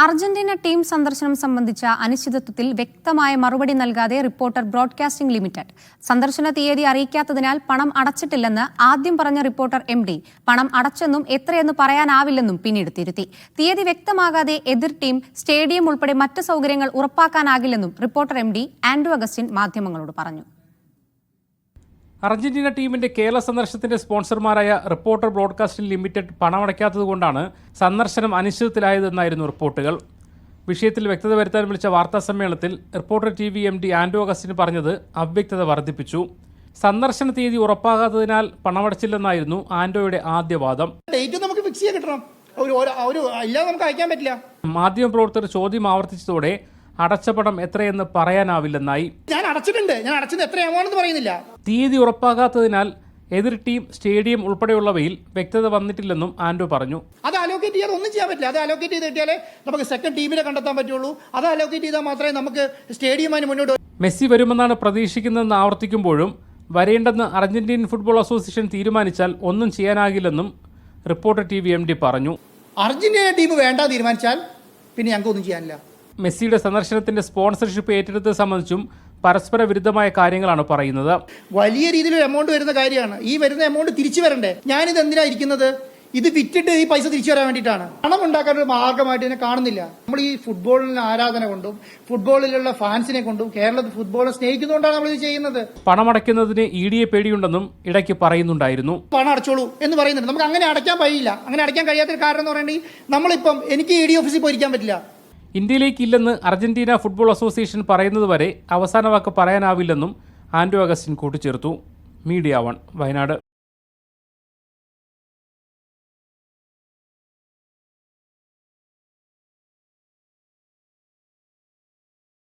Argentina team സന്ദർശനം സംബന്ധിച്ച അനിശ്ചിതത്വത്തിൽ വ്യക്തമായ മറുപടി നൽകാതെ റിപ്പോർട്ടർ ബ്രോഡ്കാസ്റ്റിംഗ് ലിമിറ്റഡ്. സന്ദർശന തീയതി അറിയിക്കാത്തതിനാൽ പണം അടച്ചിട്ടില്ലെന്ന് ആദ്യം പറഞ്ഞ റിപ്പോർട്ടർ MD പണം അടച്ചെന്നും എത്രയെന്ന് പറയാനാവില്ലെന്നും പിന്നീട് തിരുത്തി. തീയതി വ്യക്തമാകാതെ എതിർ ടീം സ്റ്റേഡിയം ഉൾപ്പെടെ മറ്റ് സൗകര്യങ്ങൾ ഉറപ്പാക്കാനാകില്ലെന്നും റിപ്പോർട്ടർ MD ആൻഡ്രൂ അഗസ്റ്റിൻ മാധ്യമങ്ങളോട് പറഞ്ഞു. അർജന്റീന ടീമിന്റെ കേരള സന്ദർശനത്തിന്റെ സ്പോൺസർമാരായ റിപ്പോർട്ടർ ബ്രോഡ്കാസ്റ്റിംഗ് ലിമിറ്റഡ് പണമടയ്ക്കാത്തതുകൊണ്ടാണ് സന്ദർശനം അനിശ്ചിതത്തിലായതെന്നായിരുന്നു റിപ്പോർട്ടുകൾ. വിഷയത്തിൽ വ്യക്തത വരുത്താൻ വിളിച്ച വാർത്താ സമ്മേളനത്തിൽ reporter TV MD Andrew Augustine പറഞ്ഞത് അവ്യക്തത വർദ്ധിപ്പിച്ചു. സന്ദർശന തീയതി ഉറപ്പാകാത്തതിനാൽ പണമടച്ചില്ലെന്നായിരുന്നു ആൻഡ്രോയുടെ ആദ്യ വാദം. മാധ്യമപ്രവർത്തകർ ചോദ്യം ആവർത്തിച്ചതോടെ അടച്ച പണം എത്രയെന്ന് പറയാനാവില്ലെന്നായി. ഞാൻ അടച്ചത് എത്രയാണെന്ന് പറയുന്നില്ല. തീയതി ഉറപ്പാകാത്തതിനാൽ എതിർ ടീം സ്റ്റേഡിയം ഉൾപ്പെടെയുള്ളവയിൽ വ്യക്തത വന്നിട്ടില്ലെന്നും ആൻഡ്രൂ പറഞ്ഞു. അത് അലോക്കേറ്റ് ചെയ്യാതെ ഒന്നും ചെയ്യാൻ പറ്റില്ല. അത് അലോക്കേറ്റ് ചെയ്ത് കിട്ടിയാലേ നമുക്ക് സെക്കൻഡ് ടീമിനെ കണ്ടെത്താൻ പറ്റുള്ളൂ. അത് അലോക്കേറ്റ് ചെയ്താൽ മാത്രമേ നമുക്ക് സ്റ്റേഡിയമായി മുന്നോട്ട്. മെസ്സി വരുമെന്നാണ് പ്രതീക്ഷിക്കുന്നതെന്ന് ആവർത്തിക്കുമ്പോഴും വരേണ്ടെന്ന് അർജന്റീൻ ഫുട്ബോൾ അസോസിയേഷൻ തീരുമാനിച്ചാൽ ഒന്നും ചെയ്യാനാകില്ലെന്നും റിപ്പോർട്ടർ TV MD പറഞ്ഞു. അർജന്റീന ടീം വേണ്ട തീരുമാനിച്ചാൽ പിന്നെ ഞങ്ങൾക്ക് ഒന്നും ചെയ്യാനില്ല. മെസ്സിയുടെ സന്ദർശനത്തിന്റെ സ്പോൺസർഷിപ്പ് ഏറ്റെടുത്തത് സംബന്ധിച്ചും പരസ്പര വിരുദ്ധമായ കാര്യങ്ങളാണ് പറയുന്നത്. വലിയ രീതിയിൽ എമൗണ്ട് വരുന്ന കാര്യമാണ്. ഈ വരുന്ന എമൗണ്ട് തിരിച്ചു വരണ്ടേ? ഞാനിത് എന്തിനാ ഇരിക്കുന്നത്? ഇത് വിറ്റിട്ട് ഈ പൈസ തിരിച്ചു വരാൻ വേണ്ടിയിട്ടാണ്. പണം ഉണ്ടാക്കാൻ ഒരു മാർഗമായിട്ട് ഇതിനെ കാണുന്നില്ല. നമ്മൾ ഈ ഫുട്ബോളിന് ആരാധന കൊണ്ടും ഫുട്ബോളിലുള്ള ഫാൻസിനെ കൊണ്ടും കേരളത്തിൽ ഫുട്ബോളിനെ സ്നേഹിക്കുന്നതുകൊണ്ടാണ് നമ്മൾ ഇത് ചെയ്യുന്നത്. പണമടയ്ക്കുന്നതിന് ED പേടിയുണ്ടെന്നും ഇടയ്ക്ക് പറയുന്നുണ്ടായിരുന്നു. പണം അടച്ചോളൂ എന്ന് പറയുന്നുണ്ട്. നമുക്ക് അങ്ങനെ അടയ്ക്കാൻ കഴിയില്ല. അങ്ങനെ അടയ്ക്കാൻ കഴിയാത്ത കാരണം എന്ന് പറയണമെങ്കിൽ നമ്മളിപ്പം എനിക്ക് ED ഓഫീസിൽ പോയിരിക്കാൻ പറ്റില്ല. ഇന്ത്യയിലേക്ക് ഇല്ലെന്ന് അർജന്റീന ഫുട്ബോൾ അസോസിയേഷൻ പറയുന്നതുവരെ അവസാന വാക്ക് പറയാനാവില്ലെന്നും ആൻഡ്രൂ അഗസ്റ്റിൻ കൂട്ടിച്ചേർത്തു. മീഡിയ 1 വയനാട്.